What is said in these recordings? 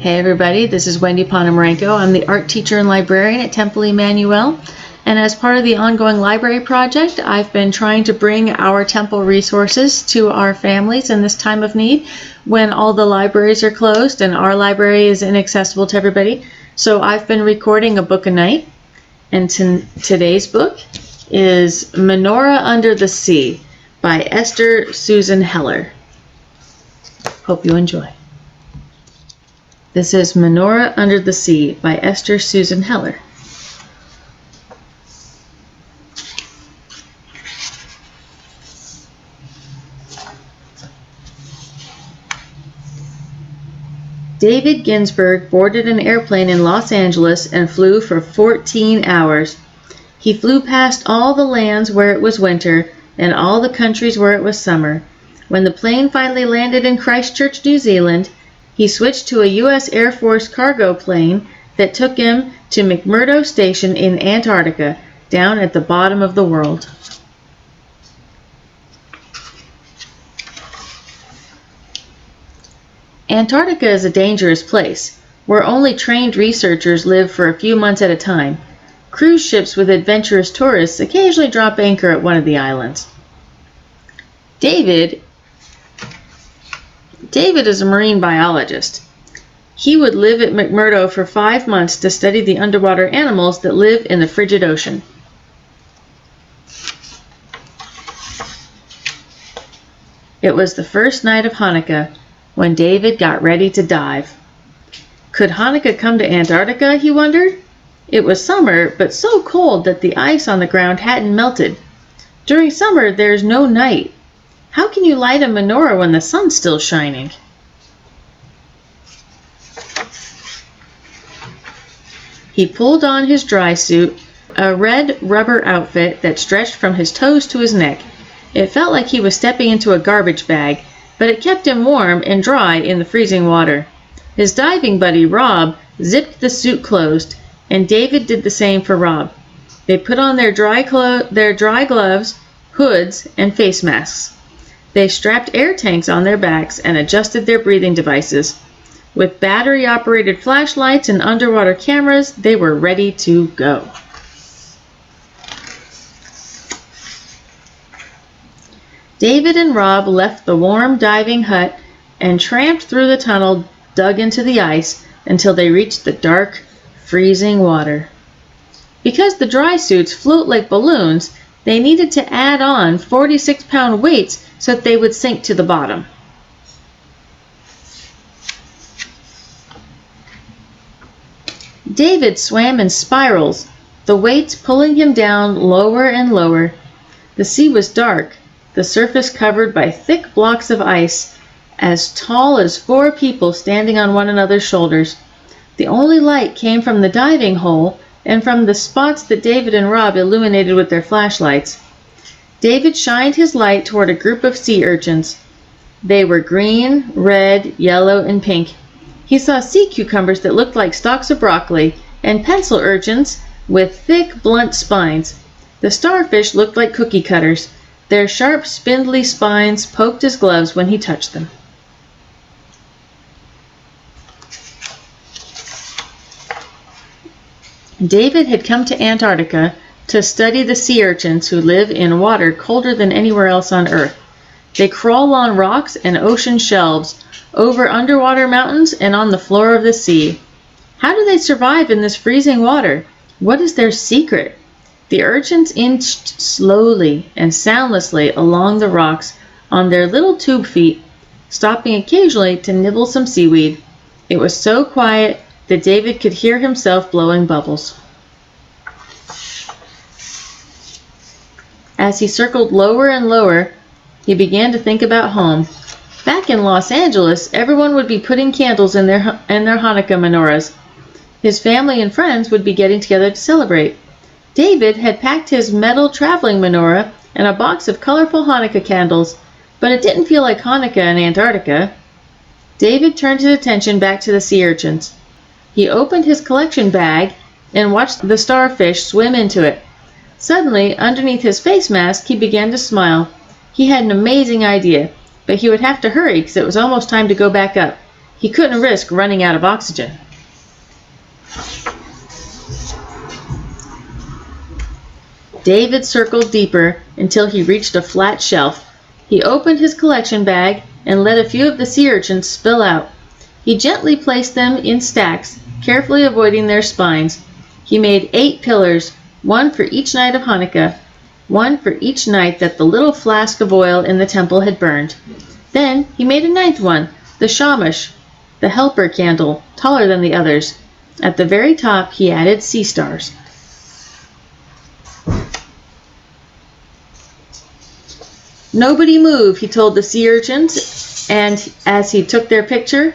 Hey everybody, this is Wendy Ponomarenko. I'm the art teacher and librarian at Temple Emanu-El, and as part of the ongoing library project, I've been trying to bring our temple resources to our families in this time of need when all the libraries are closed and our library is inaccessible to everybody. So I've been recording a book a night, and today's book is Menorah Under the Sea by Esther Susan Heller. Hope you enjoy. This is Menorah Under the Sea by Esther Susan Heller. David Ginsburg boarded an airplane in Los Angeles and flew for 14 hours. He flew past all the lands where it was winter and all the countries where it was summer. When the plane finally landed in Christchurch, New Zealand, he switched to a U.S. Air Force cargo plane that took him to McMurdo Station in Antarctica, down at the bottom of the world. Antarctica is a dangerous place, where only trained researchers live for a few months at a time. Cruise ships with adventurous tourists occasionally drop anchor at one of the islands. David is a marine biologist. He would live at McMurdo for 5 months to study the underwater animals that live in the frigid ocean. It was the first night of Hanukkah when David got ready to dive. Could Hanukkah come to Antarctica, he wondered? It was summer, but so cold that the ice on the ground hadn't melted. During summer, there's no night. How can you light a menorah when the sun's still shining? He pulled on his dry suit, a red rubber outfit that stretched from his toes to his neck. It felt like he was stepping into a garbage bag, but it kept him warm and dry in the freezing water. His diving buddy, Rob, zipped the suit closed, and David did the same for Rob. They put on their dry gloves, hoods, and face masks. They strapped air tanks on their backs and adjusted their breathing devices. With battery-operated flashlights and underwater cameras, they were ready to go. David and Rob left the warm diving hut and tramped through the tunnel dug into the ice until they reached the dark, freezing water. Because the dry suits float like balloons, they needed to add on 46-pound weights so that they would sink to the bottom. David swam in spirals, the weights pulling him down lower and lower. The sea was dark, the surface covered by thick blocks of ice, as tall as 4 people standing on one another's shoulders. The only light came from the diving hole and from the spots that David and Rob illuminated with their flashlights. David shined his light toward a group of sea urchins. They were green, red, yellow, and pink. He saw sea cucumbers that looked like stalks of broccoli, and pencil urchins with thick, blunt spines. The starfish looked like cookie cutters. Their sharp, spindly spines poked his gloves when he touched them. David had come to Antarctica to study the sea urchins who live in water colder than anywhere else on Earth. They crawl on rocks and ocean shelves, over underwater mountains, and on the floor of the sea. How do they survive in this freezing water? What is their secret? The urchins inched slowly and soundlessly along the rocks on their little tube feet, stopping occasionally to nibble some seaweed. It was so quiet that David could hear himself blowing bubbles. As he circled lower and lower, he began to think about home. Back in Los Angeles, everyone would be putting candles in their Hanukkah menorahs. His family and friends would be getting together to celebrate. David had packed his metal traveling menorah and a box of colorful Hanukkah candles, but it didn't feel like Hanukkah in Antarctica. David turned his attention back to the sea urchins. He opened his collection bag and watched the starfish swim into it. Suddenly, underneath his face mask, he began to smile. He had an amazing idea, but he would have to hurry because it was almost time to go back up. He couldn't risk running out of oxygen. David circled deeper until he reached a flat shelf. He opened his collection bag and let a few of the sea urchins spill out. He gently placed them in stacks, carefully avoiding their spines. He made 8 pillars, one for each night of Hanukkah, one for each night that the little flask of oil in the temple had burned. Then he made a 9th one, the shamash, the helper candle, taller than the others. At the very top he added sea stars. "Nobody move," he told the sea urchins, and as he took their picture,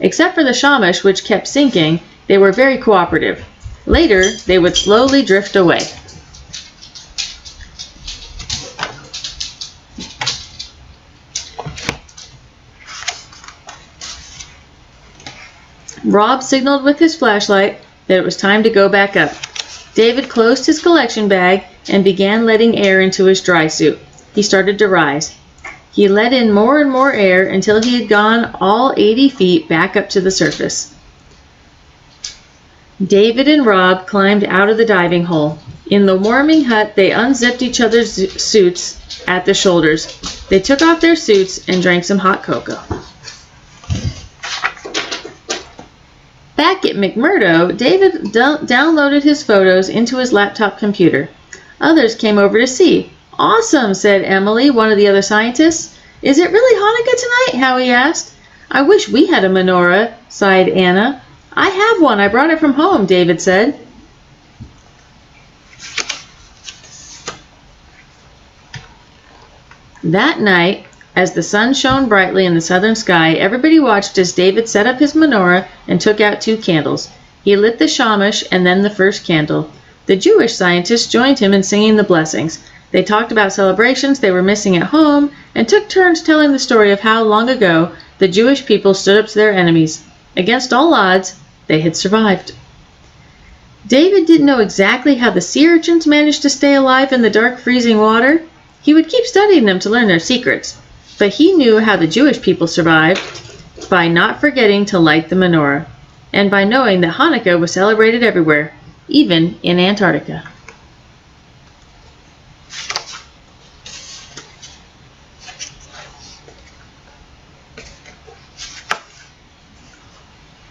except for the shamash, which kept sinking, they were very cooperative. Later, they would slowly drift away. Rob signaled with his flashlight that it was time to go back up. David closed his collection bag and began letting air into his dry suit. He started to rise. He let in more and more air until he had gone all 80 feet back up to the surface. David and Rob climbed out of the diving hole. In the warming hut, they unzipped each other's suits at the shoulders. They took off their suits and drank some hot cocoa. Back at McMurdo, David downloaded his photos into his laptop computer. Others came over to see. "Awesome," said Emily, one of the other scientists. "Is it really Hanukkah tonight?" Howie asked. "I wish we had a menorah," sighed Anna. "I have one. I brought it from home," David said. That night, as the sun shone brightly in the southern sky, everybody watched as David set up his menorah and took out 2 candles. He lit the shamash and then the first candle. The Jewish scientists joined him in singing the blessings. They talked about celebrations they were missing at home and took turns telling the story of how, long ago, the Jewish people stood up to their enemies. Against all odds, they had survived. David didn't know exactly how the sea urchins managed to stay alive in the dark, freezing water. He would keep studying them to learn their secrets. But he knew how the Jewish people survived by not forgetting to light the menorah, and by knowing that Hanukkah was celebrated everywhere, even in Antarctica.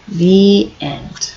The end.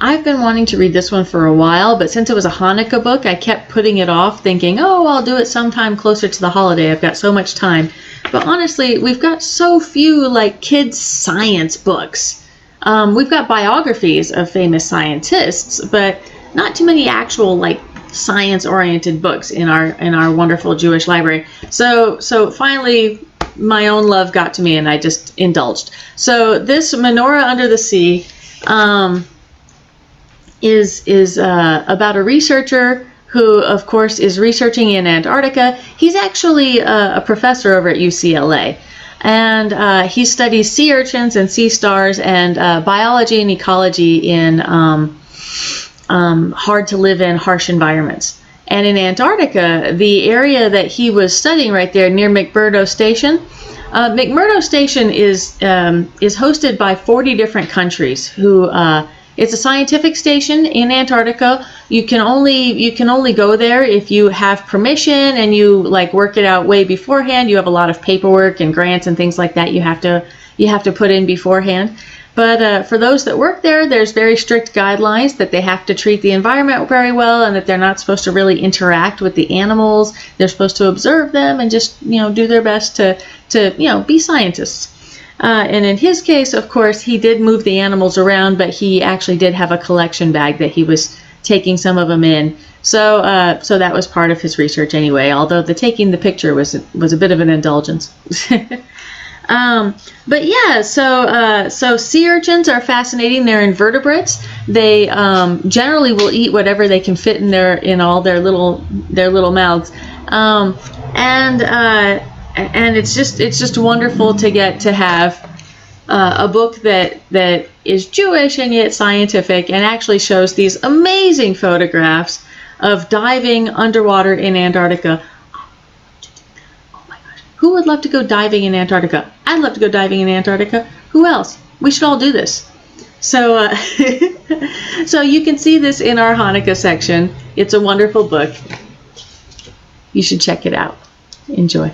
I've been wanting to read this one for a while, but since it was a Hanukkah book, I kept putting it off, thinking, oh, I'll do it sometime closer to the holiday. I've got so much time. But honestly, we've got so few like kids' science books. We've got biographies of famous scientists, but not too many actual like science-oriented books in our wonderful Jewish library. So finally, my own love got to me, and I just indulged. So this Menorah Under the Sea is about a researcher who, of course, is researching in Antarctica. He's actually a professor over at UCLA, and he studies sea urchins and sea stars and biology and ecology in hard to live in, harsh environments. And in Antarctica, the area that he was studying right there near McMurdo Station, McMurdo Station is hosted by 40 different countries who. It's a scientific station in Antarctica. You can only go there if you have permission and you like work it out way beforehand. You have a lot of paperwork and grants and things like that you have to put in beforehand. But for those that work there, there's very strict guidelines that they have to treat the environment very well, and that they're not supposed to really interact with the animals. They're supposed to observe them and just do their best to be scientists. And in his case, of course, he did move the animals around, but he actually did have a collection bag that he was taking some of them in. So that was part of his research anyway, although the taking the picture was a bit of an indulgence. But yeah, so sea urchins are fascinating. They're invertebrates. They generally will eat whatever they can fit in all their little mouths. And it's just wonderful to get to have a book that is Jewish and yet scientific, and actually shows these amazing photographs of diving underwater in Antarctica. Who would love to go diving in Antarctica? I'd love to go diving in Antarctica. Who else? We should all do this. So, so you can see this in our Hanukkah section. It's a wonderful book. You should check it out. Enjoy.